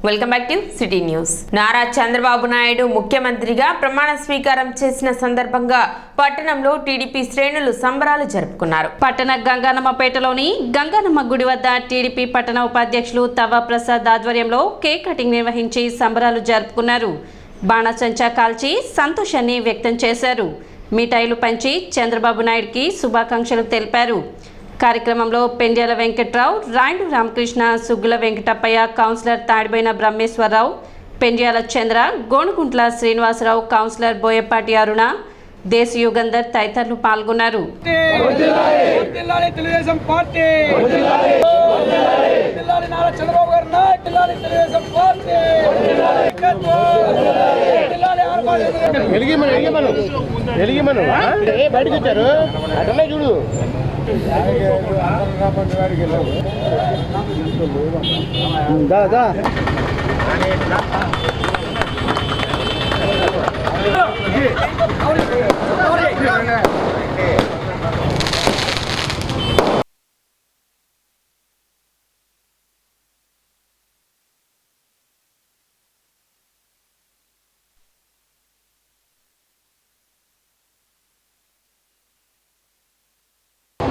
Welcome back to city news. Nara Chandrababu Naidu ముఖ్యమంత్రిగా ప్రమాణ స్వీకారం చేసిన సందర్భంగా పట్టణంలో టీడీపీ శ్రేణులు సంబరాలు జరుపుకున్నారు. పట్టణ గంగానమ్మపేటలోని గంగానమ్మ గుడి వద్ద టీడీపీ పట్టణ ఉపాధ్యక్షులు తవ్వ ప్రసాద్ ఆధ్వర్యంలో కేక్ కటింగ్ నిర్వహించి సంబరాలు జరుపుకున్నారు. బాణసంచా కాల్చి సంతోషాన్ని వ్యక్తం చేశారు. మిఠాయిలు పంచి చంద్రబాబు నాయుడుకి శుభాకాంక్షలు తెలిపారు. కార్యక్రమంలో పెండ్యాల వెంకట్రావు, రాయుడు రామకృష్ణ, సుగ్గుల వెంకటప్పయ్య, కౌన్సిలర్ తాడిబోయిన బ్రహ్మేశ్వరరావు, పెండ్యాల చంద్ర, గోనుగుంట్ల శ్రీనివాసరావు, కౌన్సిలర్ బోయపాటి అరుణ, దేశ యుగంధర్ తదితరులు పాల్గొన్నారు.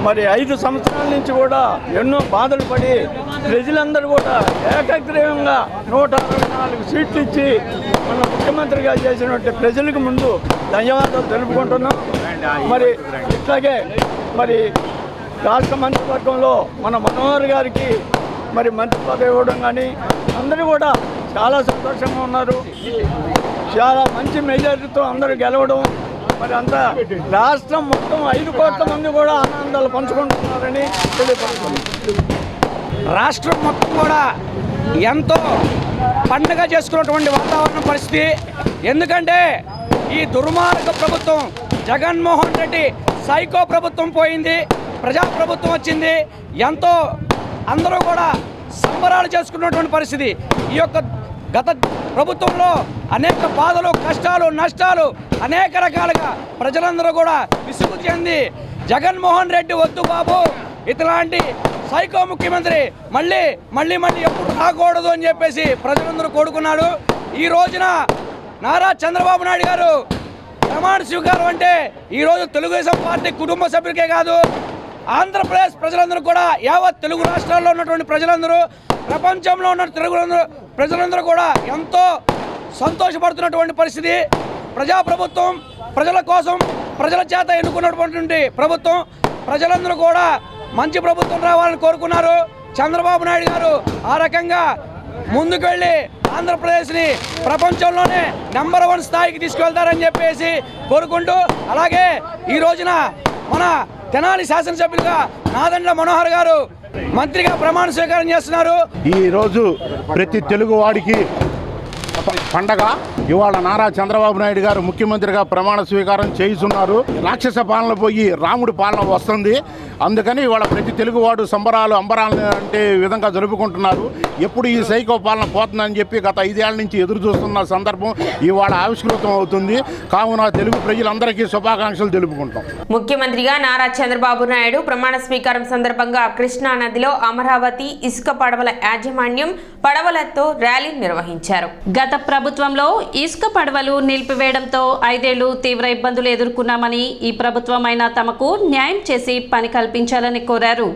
మరి 5 సంవత్సరాల నుంచి కూడా ఎన్నో బాధలు పడి ప్రజలందరూ కూడా ఏకగ్రీవంగా 164 సీట్లు ఇచ్చి మన ముఖ్యమంత్రిగా చేసినట్టు ప్రజలకు ముందు ధన్యవాదాలు తెలుపుకుంటున్నాం. మరి ఇట్లాగే మరి రాష్ట్ర మంత్రివర్గంలో మన మనోహర్ గారికి మరి మంత్రి పదవి ఇవ్వడం కానీ అందరూ కూడా చాలా సంతోషంగా ఉన్నారు. చాలా మంచి మెజారిటీతో అందరూ గెలవడం, మరి అంతా రాష్ట్రం మొత్తం 5 కోట్ల మంది కూడా ఆనందాలు పంచుకుంటున్నారని తెలియపడుతుంది. రాష్ట్రం మొత్తం కూడా ఎంతో పండుగ చేసుకున్నటువంటి వాతావరణ పరిస్థితి. ఎందుకంటే ఈ దుర్మార్గ ప్రభుత్వం జగన్మోహన్ రెడ్డి సైకో ప్రభుత్వం పోయింది, ప్రజాప్రభుత్వం వచ్చింది. ఎంతో అందరూ కూడా సంబరాలు చేసుకున్నటువంటి పరిస్థితి. ఈ యొక్క గత ప్రభుత్వంలో అనేక బాధలు, కష్టాలు, నష్టాలు అనేక రకాలుగా ప్రజలందరూ కూడా విసుగు చెంది జగన్మోహన్ రెడ్డి వద్దు బాబు, ఇట్లాంటి సైకో ముఖ్యమంత్రి మళ్ళీ ఎప్పుడు రాకూడదు అని చెప్పేసి ప్రజలందరూ కోరుకున్నాడు. ఈ రోజున నారా చంద్రబాబు నాయుడు గారు ప్రమాణ స్వీకారం అంటే ఈరోజు తెలుగుదేశం పార్టీ కుటుంబ సభ్యులకే కాదు, ఆంధ్రప్రదేశ్ ప్రజలందరూ కూడా, యావత్ తెలుగు రాష్ట్రాల్లో ఉన్నటువంటి ప్రజలందరూ, ప్రపంచంలో ఉన్న తెలుగు ప్రజలందరూ కూడా ఎంతో సంతోషపడుతున్నటువంటి పరిస్థితి. ప్రజాప్రభుత్వం ప్రజల కోసం, ప్రజల చేత ఎన్నుకున్నటువంటి ప్రభుత్వం. ప్రజలందరూ కూడా మంచి ప్రభుత్వం రావాలని కోరుకున్నారు. చంద్రబాబు నాయుడు గారు ఆ రకంగా ముందుకు వెళ్ళి ఆంధ్రప్రదేశ్ని ప్రపంచంలోనే నంబర్ 1 స్థాయికి తీసుకెళ్తారని చెప్పేసి కోరుకుంటూ, అలాగే ఈ రోజున మన తెనాలి శాసనసభ్యులుగా నాదెండ్ల మనోహర్ గారు మంత్రిగా ప్రమాణ స్వీకారం చేస్తున్నారు. ఈరోజు ప్రతి తెలుగువాడికి పండగ. ఇవాళ నారా చంద్రబాబు నాయుడు గారు ముఖ్యమంత్రిగా ప్రమాణ స్వీకారం చేస్తున్నారు. రాక్షస పాలన పోయి రాముడి పాలన వస్తుంది. అందుకని ఇవాళ ప్రతి తెలుగువాడు సంబరాలు, అంబరాలు అంటే విధంగా జరుపుకుంటున్నారు. ఎప్పుడు ఈ సైకో పాలన పోతుందని చెప్పి గత 5 ఏళ్ల నుంచి ఎదురు చూస్తున్న సందర్భం ఇవాళ ఆవిష్కృతం అవుతుంది. కావున తెలుగు ప్రజలందరికీ శుభాకాంక్షలు తెలుపుకుంటాం. ముఖ్యమంత్రిగా నారా చంద్రబాబు నాయుడు ప్రమాణ స్వీకారం సందర్భంగా కృష్ణా నదిలో అమరావతి ఇసుక పడవల యాజమాన్యం పడవలతో ర్యాలీ నిర్వహించారు. గత ప్రభుత్వంలో ఇసుక పడవలు నిలిపివేయడంతో 5 ఏళ్లు తీవ్ర ఇబ్బందులు ఎదుర్కొన్నామని, ఈ ప్రభుత్వం అయినా తమకు న్యాయం చేసి పని కల్పించాలని కోరారు.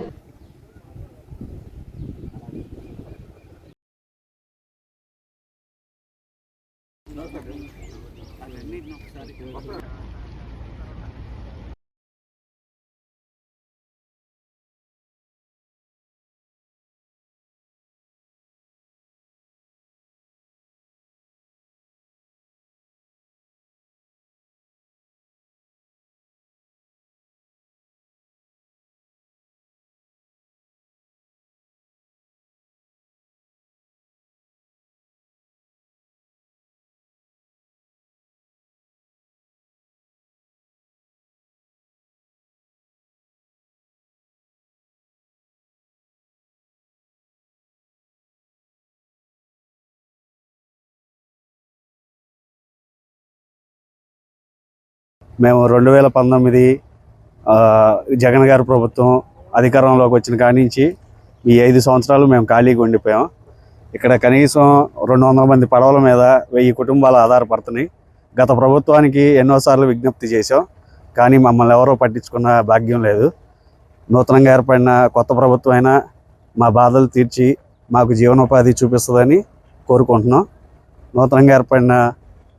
మేము 2019 జగన్ గారి ప్రభుత్వం అధికారంలోకి వచ్చిన కాడి నుంచి ఈ 5 సంవత్సరాలు మేము ఖాళీగా ఉండిపోయాం. ఇక్కడ కనీసం 200 మంది పడవల మీద 1000 కుటుంబాలు ఆధారపడుతున్నాయి. గత ప్రభుత్వానికి ఎన్నోసార్లు విజ్ఞప్తి చేశాం, కానీ మమ్మల్ని ఎవరో పట్టించుకున్న భాగ్యం లేదు. నూతనంగా ఏర్పడిన కొత్త ప్రభుత్వం అయినా మా బాధలు తీర్చి మాకు జీవనోపాధి చూపిస్తుందని కోరుకుంటున్నాం. నూతనంగా ఏర్పడిన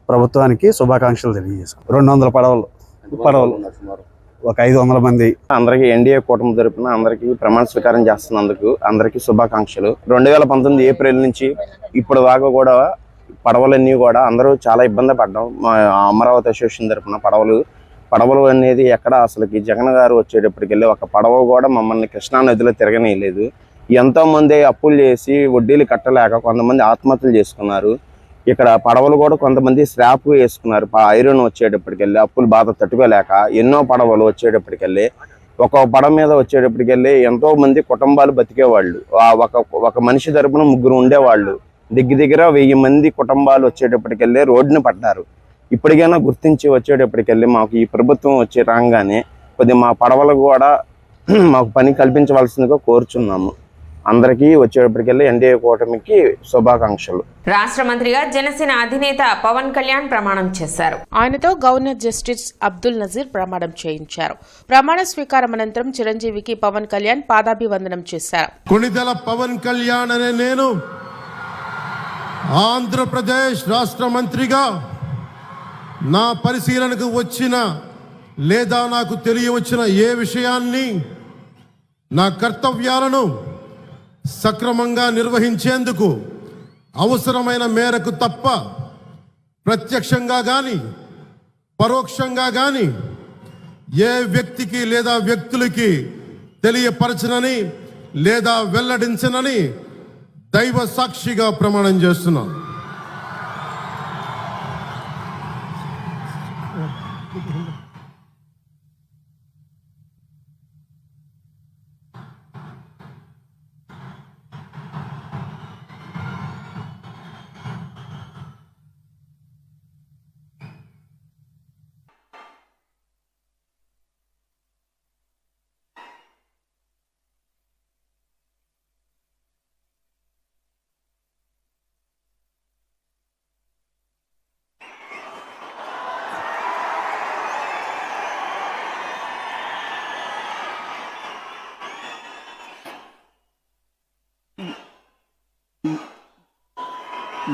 ప్రభుత్వానికి శుభాకాంక్షలు తెలియజేసుకుంటాం. 200 పడవలు ఒక 500 మంది. అందరికీ ఎన్డీఏ కూటమి తరపున అందరికీ ప్రమాణ స్వీకారం చేస్తున్నందుకు అందరికీ శుభాకాంక్షలు. 2019 ఏప్రిల్ నుంచి ఇప్పుడు దాకా కూడా పడవలన్నీ కూడా అందరూ చాలా ఇబ్బంది పడ్డాం. మా అమరావతి అసోసియేషన్ తరపున పడవలు అనేది ఎక్కడ అసలుకి జగన్ గారు వచ్చేటప్పటికెళ్ళి ఒక పడవ కూడా మమ్మల్ని కృష్ణా నదిలో తిరగనేయలేదు. ఎంతోమంది అప్పులు చేసి వడ్డీలు కట్టలేక కొంతమంది ఆత్మహత్యలు చేసుకున్నారు. ఇక్కడ పడవలు కూడా కొంతమంది స్లాప్ వేసుకున్నారు. ఐరన్ వచ్చేటప్పటికెళ్ళి అప్పులు బాధ తట్టుకోలేక ఎన్నో పడవలు వచ్చేటప్పటికెళ్ళి ఒక పడవ మీద వచ్చేటప్పటికెళ్ళి ఎంతో మంది కుటుంబాలు బతికేవాళ్ళు. ఒక మనిషి తరపున 3 ఉండేవాళ్ళు. దగ్గర 1000 మంది కుటుంబాలు వచ్చేటప్పటికెళ్ళి రోడ్డుని పడ్డారు. ఇప్పటికైనా గుర్తించి వచ్చేటప్పటికెళ్ళి మాకు ఈ ప్రభుత్వం వచ్చి రాగానే కొద్దిగా మా పడవలకు కూడా మాకు పని కల్పించవలసిందిగా కోరుచున్నాము. అందరికీ వచ్చేటప్పటికెళ్ళి ఎన్డీఏ కూటమికి శుభాకాంక్షలు. రాష్ట్ర మంత్రిగా జనసేన అధినేత పవన్ కళ్యాణ్ ప్రమాణం చేశారు. ఆయనతో గవర్నర్ జస్టిస్ అబ్దుల్ నజీర్ ప్రమాణం చేయించారు. ప్రమాణ స్వీకారం అనంతరం చిరంజీవికి పవన్ కళ్యాణ్ పాదాభివందనం చేశారు. కొణిదెల పవన్ కళ్యాణ్ అనే నేను ఆంధ్రప్రదేశ్ రాష్ట్ర మంత్రిగా నా పరిశీలనకు వచ్చిన లేదా నాకు తెలియవచ్చిన ఏ విషయాన్ని నా కర్తవ్యాలను సక్రమంగా నిర్వహించేందుకు అవసరమైన మేరకు తప్ప ప్రత్యక్షంగా కానీ పరోక్షంగా కానీ ఏ వ్యక్తికి లేదా వ్యక్తులకి తెలియపరచనని లేదా వెల్లడించనని దైవ సాక్షిగా ప్రమాణం చేస్తున్నాను.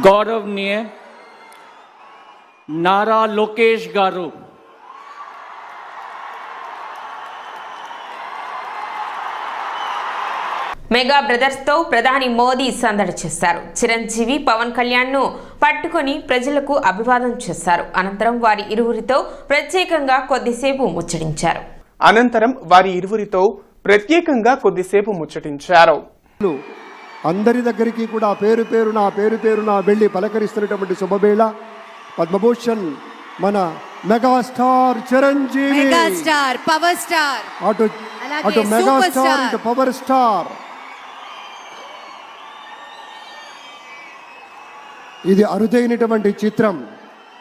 गौरवनीय नारा लोकेश गारू మెగా బ్రదర్స్ తో ప్రధాని మోదీ సందడి చేశారు. చిరంజీవి పవన్ కళ్యాణ్ ను పట్టుకొని ప్రజలకు అభివాదం చేశారు. అనంతరం వారి ఇరువురితో ప్రత్యేకంగా కొద్దిసేపు ముచ్చటించారు. అందరి దగ్గరికి కూడా పేరు పేరున వెళ్ళి పలకరిస్తున్నటువంటి శుభవేళ. పద్మభూషణ్ మన megastar Chiranjeevi, megastar power star, అటు మెగాస్టార్ ఇటు పవర్ స్టార్. ఇది అరుదైనటువంటి చిత్రం.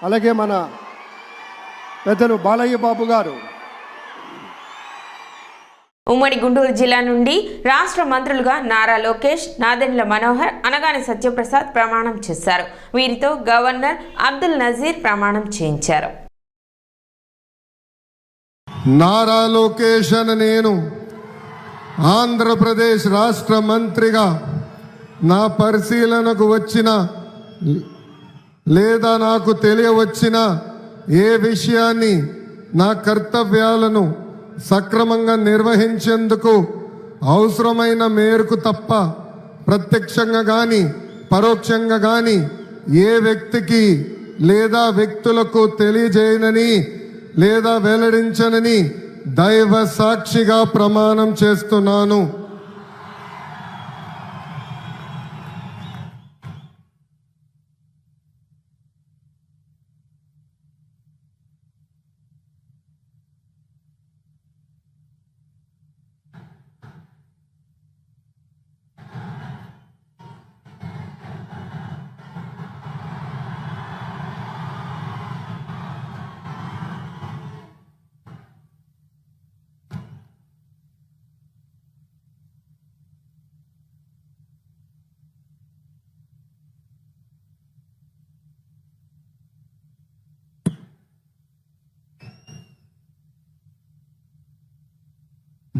అలాగే మన పెద్దలు బాలయ్య బాబు గారు ఉమ్మడి గుంటూరు జిల్లా నుండి రాష్ట్ర మంత్రులుగా నారా లోకేష్, నాదెండ్ల మనోహర్, అనగాని సత్యప్రసాద్ ప్రమాణం చేశారు. వీరితో గవర్నర్ అబ్దుల్ నజీర్ ప్రమాణం చేయించారు. నారా లోకేష్ అని నేను ఆంధ్రప్రదేశ్ రాష్ట్ర మంత్రిగా నా పరిశీలనకు వచ్చిన లేదా నాకు తెలియవచ్చిన ఏ విషయాన్ని నా కర్తవ్యాలను సక్రమంగా నిర్వహించేందుకు అవసరమైన మేరకు తప్ప ప్రత్యక్షంగా కానీ పరోక్షంగా కానీ ఏ వ్యక్తికి లేదా వ్యక్తులకు తెలియజేయనని లేదా వెల్లడించనని దైవ సాక్షిగా ప్రమాణం చేస్తున్నాను.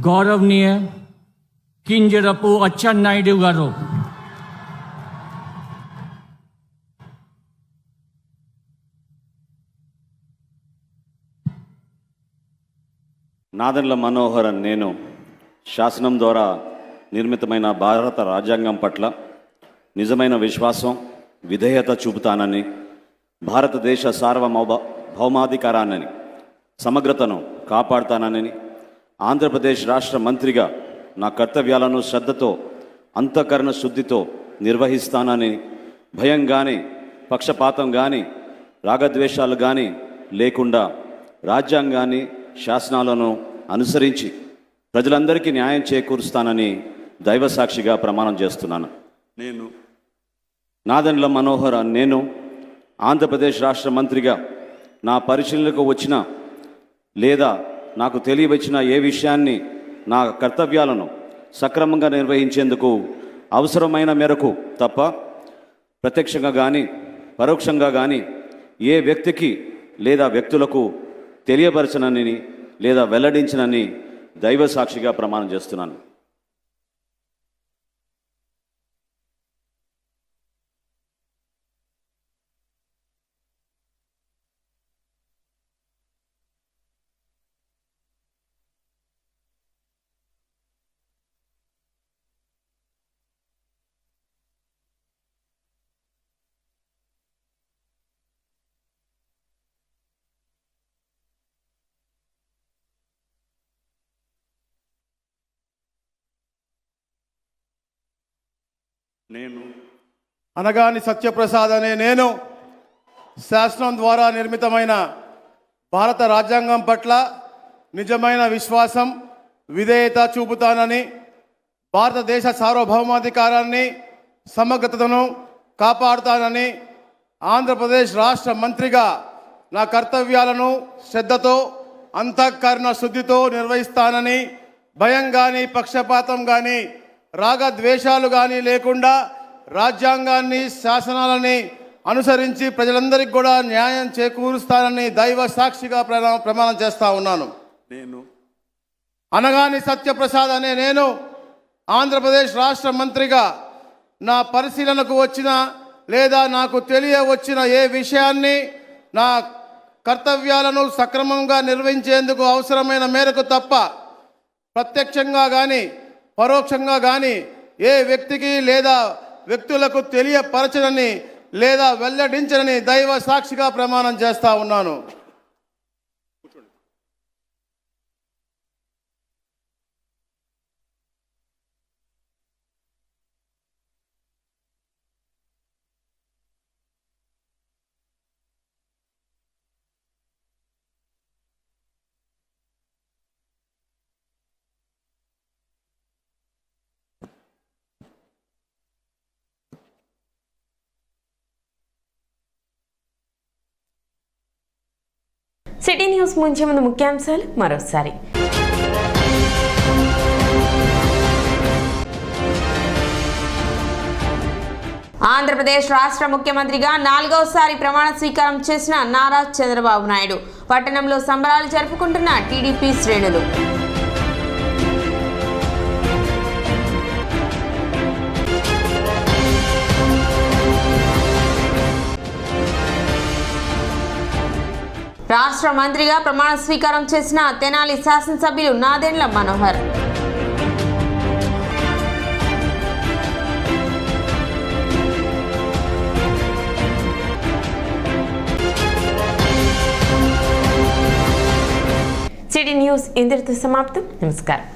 గౌరవనీయ కింజరపు అచ్చెన్నాయుడు గారు, నాదెండ్ల మనోహర్ నేను శాసనం ద్వారా నిర్మితమైన భారత రాజ్యాంగం పట్ల నిజమైన విశ్వాసం, విధేయత చూపుతానని, భారతదేశ భౌమాధికారాన్ని, సమగ్రతను కాపాడుతానని, ఆంధ్రప్రదేశ్ రాష్ట్ర మంత్రిగా నా కర్తవ్యాలను శ్రద్ధతో, అంతఃకరణ శుద్ధితో నిర్వహిస్తానని, భయం కానీ, పక్షపాతం కానీ, రాగద్వేషాలు కానీ లేకుండా రాజ్యాంగాన్ని, శాసనాలను అనుసరించి ప్రజలందరికీ న్యాయం చేకూరుస్తానని దైవసాక్షిగా ప్రమాణం చేస్తున్నాను. నేను నాదెండ్ల మనోహర్ నేను ఆంధ్రప్రదేశ్ రాష్ట్ర మంత్రిగా నా పరిశీలనకు వచ్చిన లేదా నాకు తెలియవచ్చిన ఏ విషయాన్ని, నా కర్తవ్యాలను సక్రమంగా నిర్వహించేందుకు అవసరమైన మేరకు తప్ప ప్రత్యక్షంగా కానీ పరోక్షంగా కానీ ఏ వ్యక్తికి లేదా వ్యక్తులకు తెలియపరచనని లేదా వెల్లడించనని దైవ సాక్షిగా ప్రమాణం చేస్తున్నాను. నేను అనగాని సత్యప్రసాద్ అనే నేను శాసనం ద్వారా నిర్మితమైన భారత రాజ్యాంగం పట్ల నిజమైన విశ్వాసం, విధేయత చూపుతానని, భారతదేశ సార్వభౌమాధికారాన్ని, సమగ్రతను కాపాడుతానని, ఆంధ్రప్రదేశ్ రాష్ట్ర మంత్రిగా నా కర్తవ్యాలను శ్రద్ధతో, అంతఃకరణ శుద్ధితో నిర్వహిస్తానని, భయం కానీ, పక్షపాతం కానీ, రాగద్వేషాలు కానీ లేకుండా రాజ్యాంగాన్ని, శాసనాలని అనుసరించి ప్రజలందరికీ కూడా న్యాయం చేకూరుస్తానని దైవ సాక్షిగా ప్రమాణం చేస్తా ఉన్నాను. నేను అనగాని సత్యప్రసాద్ అనే నేను ఆంధ్రప్రదేశ్ రాష్ట్ర మంత్రిగా నా పరిశీలనకు వచ్చిన లేదా నాకు తెలియవచ్చిన ఏ విషయాన్ని, నా కర్తవ్యాలను సక్రమంగా నిర్వహించేందుకు అవసరమైన మేరకు తప్ప ప్రత్యక్షంగా కానీ పరోక్షంగా కానీ ఏ వ్యక్తికి లేదా వ్యక్తులకు తెలియపరచనని లేదా వెల్లడించనని దైవ సాక్షిగా ప్రమాణం చేస్తా ఉన్నాను. సిటీ న్యూస్ ముంచే ముందు ముఖ్యాంశాలు మరోసారి. ఆంధ్రప్రదేశ్ రాష్ట్ర ముఖ్యమంత్రిగా 4వసారి ప్రమాణ స్వీకారం చేసిన నారా చంద్రబాబు నాయుడు పట్టణంలో సంబరాలు జరుపుకుంటున్న టీడీపీ శ్రేణులు. రాష్ట్ర మంత్రిగా ప్రమాణ స్వీకారం చేసిన తెనాలి శాసనసభ్యులు నాదెండ్ల మనోహర్. సిటీ న్యూస్ ఇంతటితో సమాప్తం. నమస్కారం.